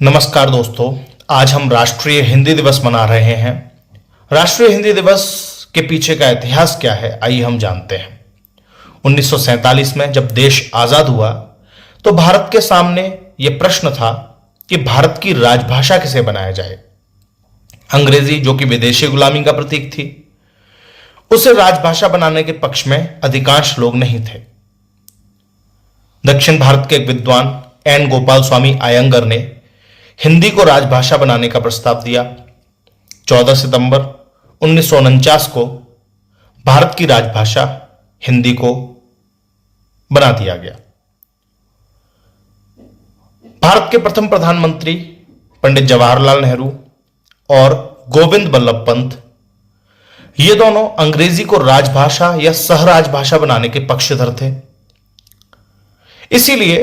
नमस्कार दोस्तों, आज हम राष्ट्रीय हिंदी दिवस मना रहे हैं। राष्ट्रीय हिंदी दिवस के पीछे का इतिहास क्या है, आइए हम जानते हैं। 1947 में जब देश आजाद हुआ तो भारत के सामने यह प्रश्न था कि भारत की राजभाषा किसे बनाया जाए। अंग्रेजी, जो कि विदेशी गुलामी का प्रतीक थी, उसे राजभाषा बनाने के पक्ष में अधिकांश लोग नहीं थे। दक्षिण भारत के एक विद्वान एन गोपाल स्वामी आयंगर ने हिंदी को राजभाषा बनाने का प्रस्ताव दिया। 14 सितंबर 1949 को भारत की राजभाषा हिंदी को बना दिया गया। भारत के प्रथम प्रधानमंत्री पंडित जवाहरलाल नेहरू और गोविंद बल्लभ पंत, ये दोनों अंग्रेजी को राजभाषा या सहराजभाषा बनाने के पक्षधर थे। इसीलिए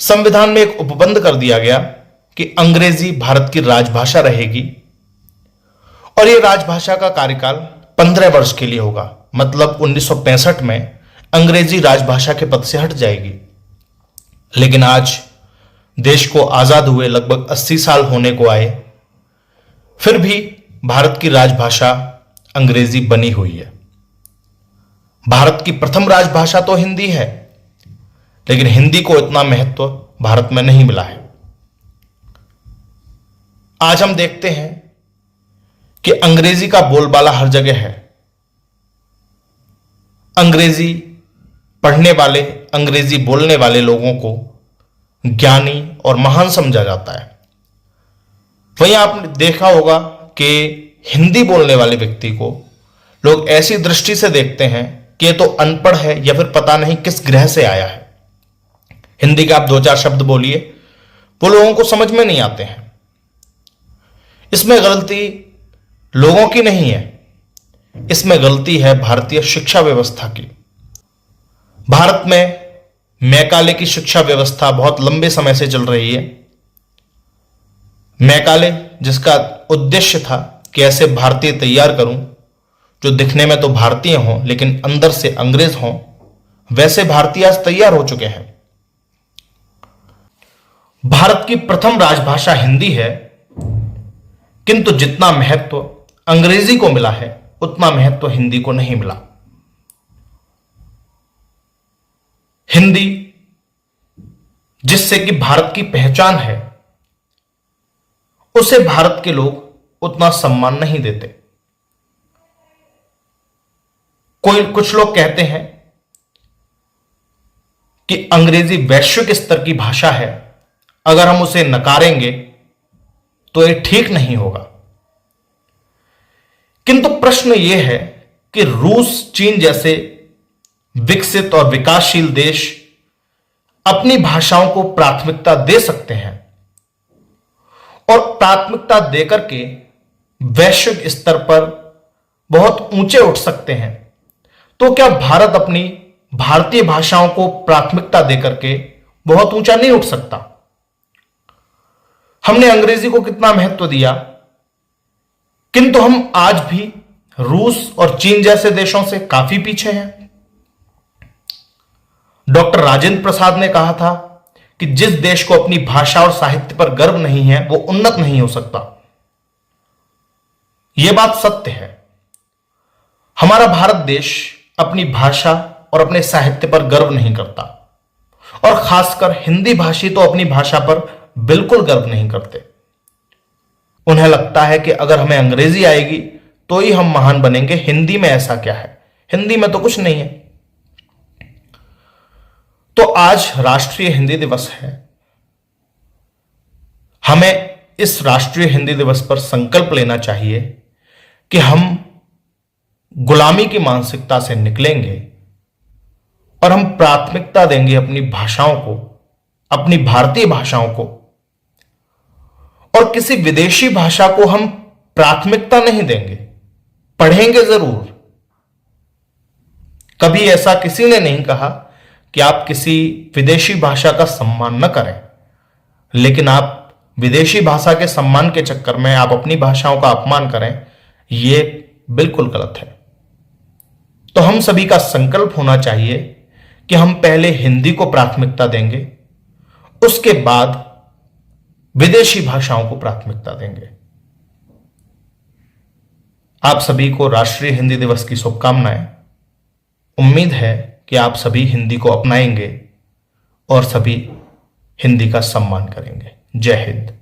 संविधान में एक उपबंध कर दिया गया कि अंग्रेजी भारत की राजभाषा रहेगी और यह राजभाषा का कार्यकाल 15 वर्ष के लिए होगा। मतलब 1965 में अंग्रेजी राजभाषा के पद से हट जाएगी। लेकिन आज देश को आजाद हुए लगभग 80 साल होने को आए, फिर भी भारत की राजभाषा अंग्रेजी बनी हुई है। भारत की प्रथम राजभाषा तो हिंदी है, लेकिन हिंदी को इतना महत्व भारत में नहीं मिला है। आज हम देखते हैं कि अंग्रेजी का बोलबाला हर जगह है। अंग्रेजी पढ़ने वाले, अंग्रेजी बोलने वाले लोगों को ज्ञानी और महान समझा जाता है। वहीं आपने देखा होगा कि हिंदी बोलने वाले व्यक्ति को लोग ऐसी दृष्टि से देखते हैं कि ये तो अनपढ़ है या फिर पता नहीं किस ग्रह से आया है। हिंदी के आप 2-4 शब्द बोलिए, वो लोगों को समझ में नहीं आते हैं। इसमें गलती लोगों की नहीं है, इसमें गलती है भारतीय शिक्षा व्यवस्था की। भारत में मैकाले की शिक्षा व्यवस्था बहुत लंबे समय से चल रही है। मैकाले, जिसका उद्देश्य था कि ऐसे भारतीय तैयार करूं जो दिखने में तो भारतीय हों लेकिन अंदर से अंग्रेज हों, वैसे भारतीय आज तैयार हो चुके हैं। भारत की प्रथम राजभाषा हिंदी है, किंतु जितना महत्व अंग्रेजी को मिला है उतना महत्व हिंदी को नहीं मिला। हिंदी, जिससे कि भारत की पहचान है, उसे भारत के लोग उतना सम्मान नहीं देते। कुछ लोग कहते हैं कि अंग्रेजी वैश्विक स्तर की भाषा है, अगर हम उसे नकारेंगे तो यह ठीक नहीं होगा। किंतु प्रश्न यह है कि रूस, चीन जैसे विकसित और विकासशील देश अपनी भाषाओं को प्राथमिकता दे सकते हैं और प्राथमिकता देकर के वैश्विक स्तर पर बहुत ऊंचे उठ सकते हैं। तो क्या भारत अपनी भारतीय भाषाओं को प्राथमिकता देकर के बहुत ऊंचा नहीं उठ सकता? हमने अंग्रेजी को कितना महत्व दिया, किंतु हम आज भी रूस और चीन जैसे देशों से काफी पीछे हैं। डॉक्टर राजेंद्र प्रसाद ने कहा था कि जिस देश को अपनी भाषा और साहित्य पर गर्व नहीं है वो उन्नत नहीं हो सकता। यह बात सत्य है। हमारा भारत देश अपनी भाषा और अपने साहित्य पर गर्व नहीं करता, और खासकर हिंदी भाषी तो अपनी भाषा पर बिल्कुल गर्व नहीं करते। उन्हें लगता है कि अगर हमें अंग्रेजी आएगी तो ही हम महान बनेंगे, हिंदी में ऐसा क्या है, हिंदी में तो कुछ नहीं है। तो आज राष्ट्रीय हिंदी दिवस है। हमें इस राष्ट्रीय हिंदी दिवस पर संकल्प लेना चाहिए कि हम गुलामी की मानसिकता से निकलेंगे और हम प्राथमिकता देंगे अपनी भाषाओं को, अपनी भारतीय भाषाओं को, और किसी विदेशी भाषा को हम प्राथमिकता नहीं देंगे। पढ़ेंगे जरूर। कभी ऐसा किसी ने नहीं कहा कि आप किसी विदेशी भाषा का सम्मान न करें, लेकिन आप विदेशी भाषा के सम्मान के चक्कर में आप अपनी भाषाओं का अपमान करें, यह बिल्कुल गलत है। तो हम सभी का संकल्प होना चाहिए कि हम पहले हिंदी को प्राथमिकता देंगे, उसके बाद विदेशी भाषाओं को प्राथमिकता देंगे। आप सभी को राष्ट्रीय हिंदी दिवस की शुभकामनाएं। उम्मीद है कि आप सभी हिंदी को अपनाएंगे और सभी हिंदी का सम्मान करेंगे। जय हिंद।